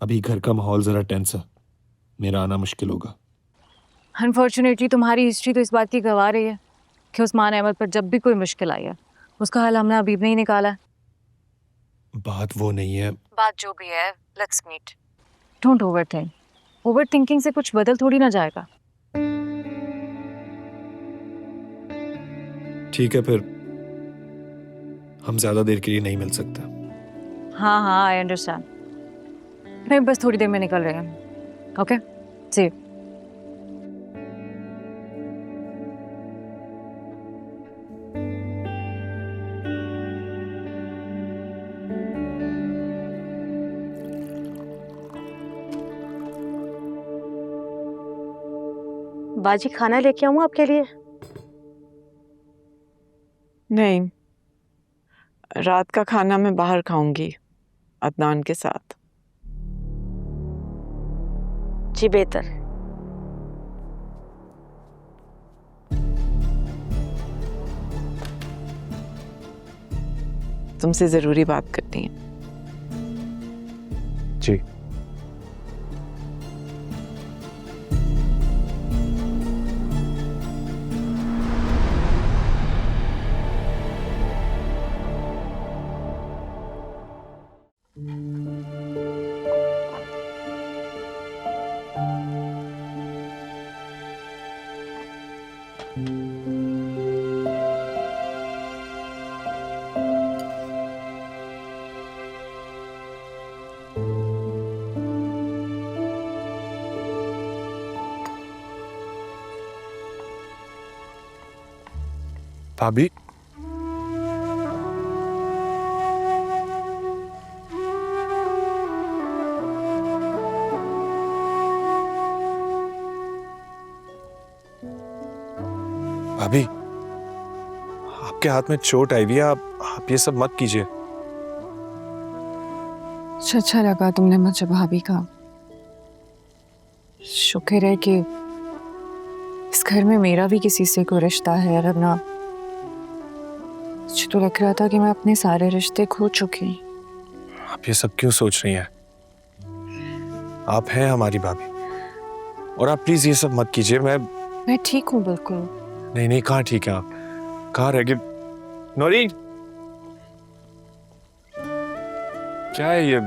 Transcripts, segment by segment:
अभी घर का माहौल जरा टेंस है, मेरा आना मुश्किल होगा। अनफॉर्चुनेटली तुम्हारी हिस्ट्री तो इस बात की गवाह रही है कि उस्मान अहमद पर जब भी कोई मुश्किल आई है उसका हल हमने अभी भी नहीं निकाला है। बात वो नहीं है। बात जो भी है, let's meet. Don't overthink. Overthinking से कुछ बदल थोड़ी ना जाएगा। ठीक है, फिर हम ज्यादा देर के लिए नहीं मिल सकते। हाँ हाँ, आई अंडरस्टैंड। मैं बस थोड़ी देर में निकल रही हूँ। Okay, see you. बाजी खाना लेके आऊं आपके लिए? नहीं, रात का खाना मैं बाहर खाऊंगी अदनान के साथ। जी बेहतर। तुमसे जरूरी बात करनी है। जी। भाभी, भाभी, आपके हाथ में चोट आई हुई है, आप ये सब मत कीजिए। अच्छा लगा तुमने मुझे भाभी का। शुक्र है कि इस घर में मेरा भी किसी से कोई रिश्ता है, वरना मुझे तो लग रहा था कि मैं अपने सारे रिश्ते खो चुकी। आप ये सब क्यों सोच रही हैं? आप हैं हमारी भाभी, और आप प्लीज ये सब मत कीजिए। मैं ठीक हूँ बिल्कुल। नहीं नहीं, कहाँ ठीक है आप? कहाँ रह गए? नौरी, क्या है ये?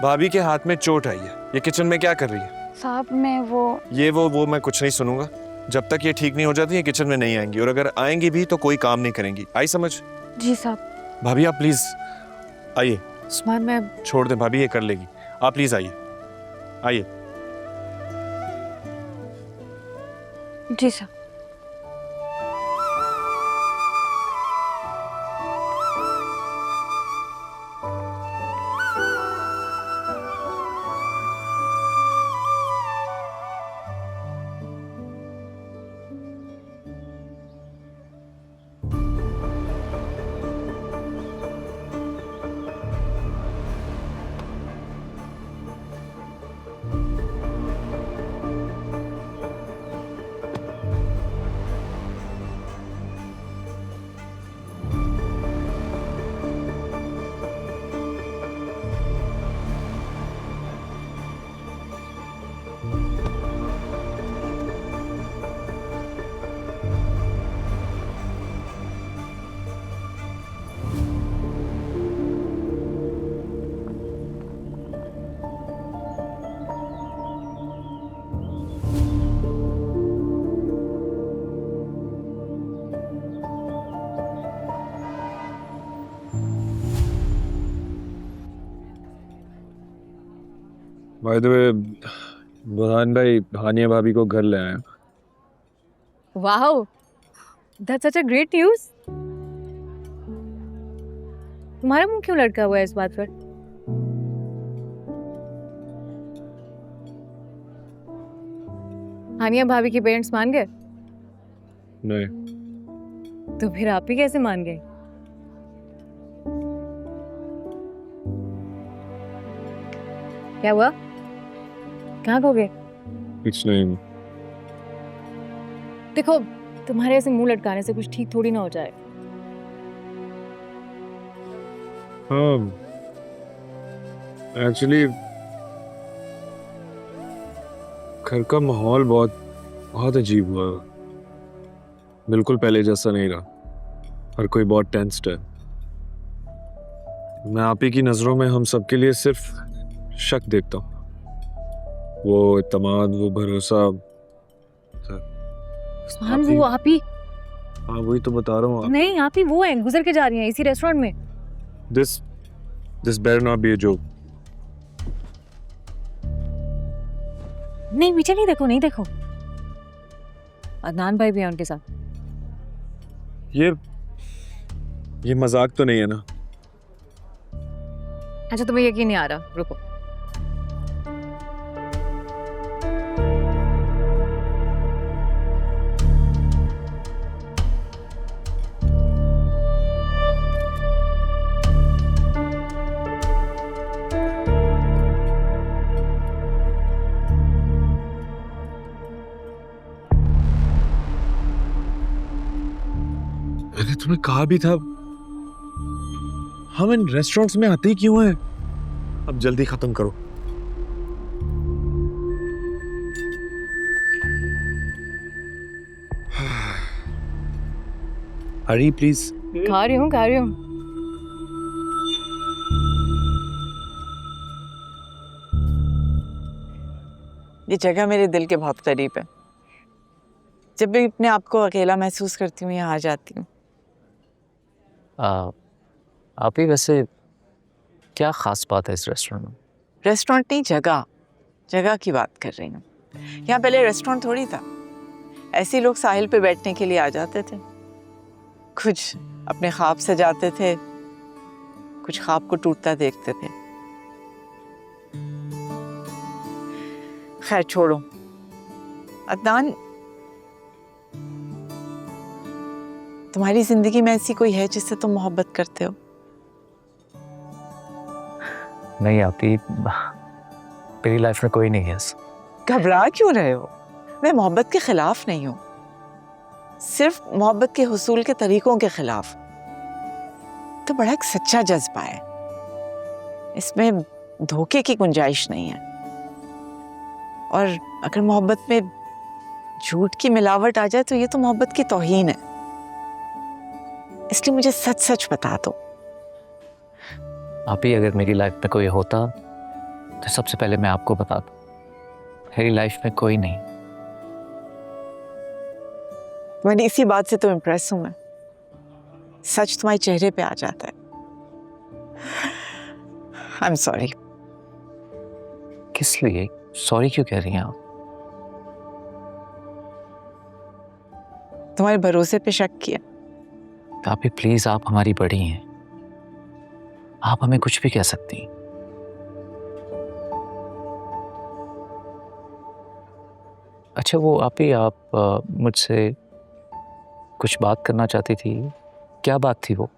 भाभी के हाथ में चोट आई है, ये किचन में क्या कर रही है? साहब मैं वो मैं कुछ नहीं सुनूंगा। जब तक ये ठीक नहीं हो जाती, ये किचन में नहीं आएंगी, और अगर आएंगी भी तो कोई काम नहीं करेंगी। आई समझ? जी साहब। भाभी आप प्लीज आइए। उस्मान मैं छोड़ दे भाभी, ये कर लेगी। आप प्लीज आइए, आइए। जी साहब। बाय द वे, बुरहान भाई हानिया भाभी को घर ले आए। Wow, that's such a great news. तुम्हारा मुंह क्यों लटका हुआ है इस बात पर? हानिया भाभी के पेरेंट्स मान गए? नहीं। तो फिर आप ही कैसे मान गए? क्या हुआ? कहाँ खो गए? कुछ नहीं। देखो, तुम्हारे ऐसे मुंह लटकाने से कुछ ठीक थोड़ी ना हो जाए। हाँ, एक्चुअली घर का माहौल बहुत बहुत अजीब हुआ है। बिल्कुल पहले जैसा नहीं रहा। हर कोई बहुत टेंस्ड है। मैं आप ही की नजरों में हम सबके लिए सिर्फ शक देखता हूँ। वो इत्मीनान, वो भरोसा। उस्मान, वो आप ही? हाँ वही तो बता रहा हूँ। नहीं, आप ही वो हैं, गुजर के जा रही हैं इसी रेस्टोरेंट में। This better not be a joke. नहीं, पीछे नहीं देखो, नहीं देखो। अदनान भाई भी हैं उनके साथ। ये मजाक तो नहीं है ना? अच्छा, तुम्हें यकीन नहीं आ रहा? रुको। मैंने तुम्हें कहा भी था, हम इन रेस्टोरेंट्स में आते ही क्यों हैं? अब जल्दी खत्म करो। हरी प्लीज। खा रही हूँ, खा रही हूँ। ये जगह मेरे दिल के बहुत करीब है। जब भी अपने आप को अकेला महसूस करती हूँ यहाँ आ जाती हूँ। आप ही वैसे क्या ख़ास बात है इस रेस्टोरेंट में? रेस्टोरेंट नहीं, जगह की बात कर रही हूँ। यहाँ पहले रेस्टोरेंट थोड़ी था। ऐसे ही लोग साहिल पे बैठने के लिए आ जाते थे। कुछ अपने ख्वाब से जाते थे, कुछ ख्वाब को टूटता देखते थे। खैर छोड़ो। अदनान, तुम्हारी जिंदगी में ऐसी कोई है जिससे तुम मोहब्बत करते हो? नहीं, आप ही मेरी लाइफ में कोई नहीं है। घबरा क्यों रहे हो? मैं मोहब्बत के खिलाफ नहीं हूँ, सिर्फ मोहब्बत के हुसूल के तरीकों के खिलाफ। तो बड़ा एक सच्चा जज्बा है, इसमें धोखे की गुंजाइश नहीं है। और अगर मोहब्बत में झूठ की मिलावट आ जाए तो ये तो मोहब्बत की तौहीन है। इसलिए मुझे सच सच बता दो। आप ही अगर मेरी लाइफ में कोई होता तो सबसे पहले मैं आपको बताता। मेरी लाइफ में कोई नहीं। मैंने इसी बात से तो इम्प्रेस हूं मैं। सच तुम्हारे चेहरे पे आ जाता है। I am sorry. किस लिए सॉरी क्यों कह रही हैं आप? तुम्हारे भरोसे पे शक किया। तो आप ही प्लीज, आप हमारी बड़ी हैं, आप हमें कुछ भी कह सकती हैं। अच्छा वो आप ही, आप मुझसे कुछ बात करना चाहती थी, क्या बात थी वो?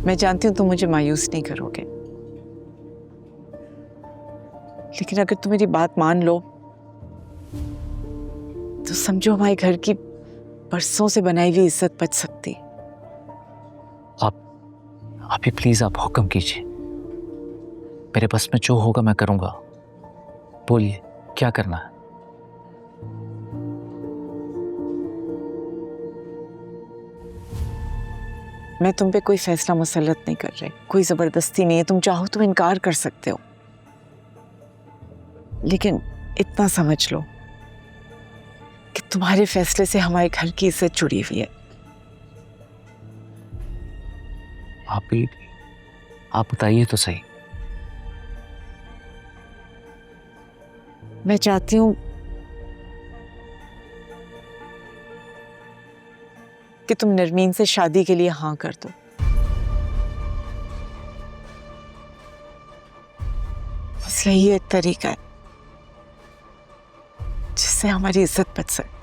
मैं जानती हूँ तुम मुझे मायूस नहीं करोगे, लेकिन अगर तुम मेरी बात मान लो तो समझो हमारे घर की बरसों से बनाई हुई इज्जत बच सकती। आप ही प्लीज, आप हुक्म कीजिए। मेरे बस में जो होगा मैं करूंगा। बोलिए क्या करना है? मैं तुम पे कोई फैसला मुसल्लत नहीं कर रही, कोई जबरदस्ती नहीं है। तुम चाहो तो इनकार कर सकते हो, लेकिन इतना समझ लो कि तुम्हारे फैसले से हमारे घर की इज्जत जुड़ी हुई है। आप बताइए तो सही। मैं चाहती हूँ कि तुम नरमीन से शादी के लिए हाँ कर दो। बस यही एक तरीका है जिससे हमारी इज्जत बच सके।